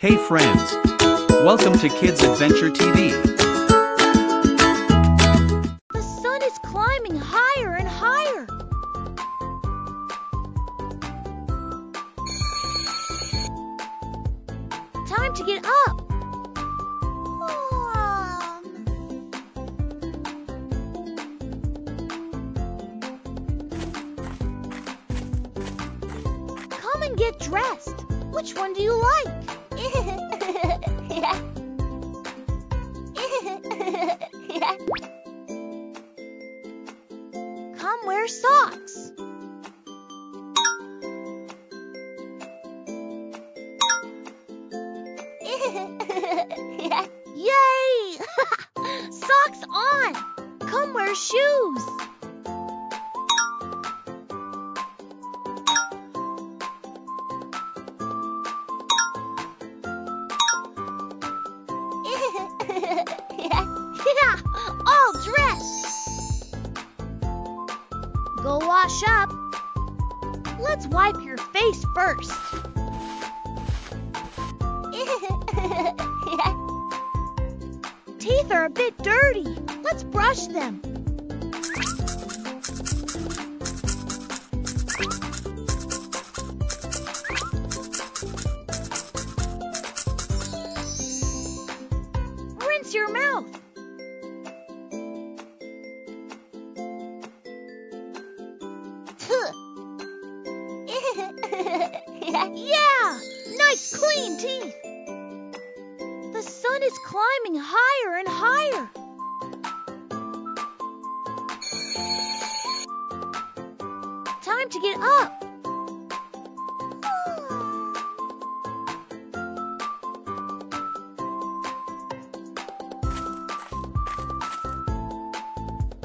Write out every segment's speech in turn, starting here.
Hey friends! Welcome to Kidz Adventure TV. The sun is climbing higher and higher. Time to get up. Come and get dressed. Which one do you like? Come wear socks. Yay! Socks on. Come wear shoes. All dressed. Go wash up. Let's wipe your face first. Teeth are a bit dirty. Let's brush them. Rinse your mouth. Yeah! Nice clean teeth. The sun is climbing higher and higher. Time to get up.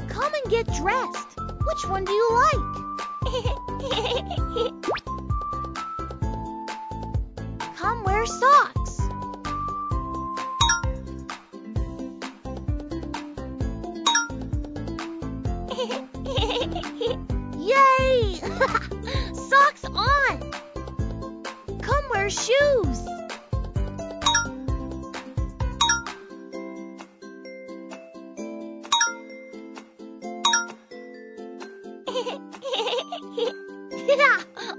Come and get dressed. Which one do you like? Come wear socks. Yay! Socks on. Come wear shoes.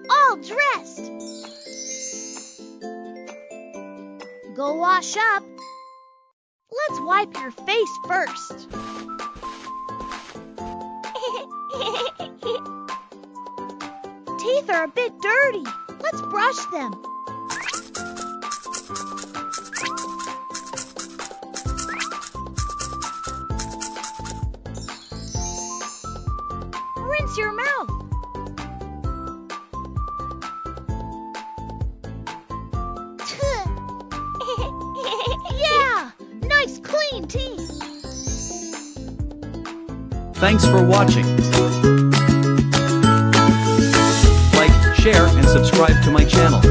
All dressed. Go wash up. Let's wipe your face first. Teeth are a bit dirty. Let's brush them. Rinse your mouth. Yeah! Nice clean teeth. Thanks for watching. Like, share and subscribe to my channel.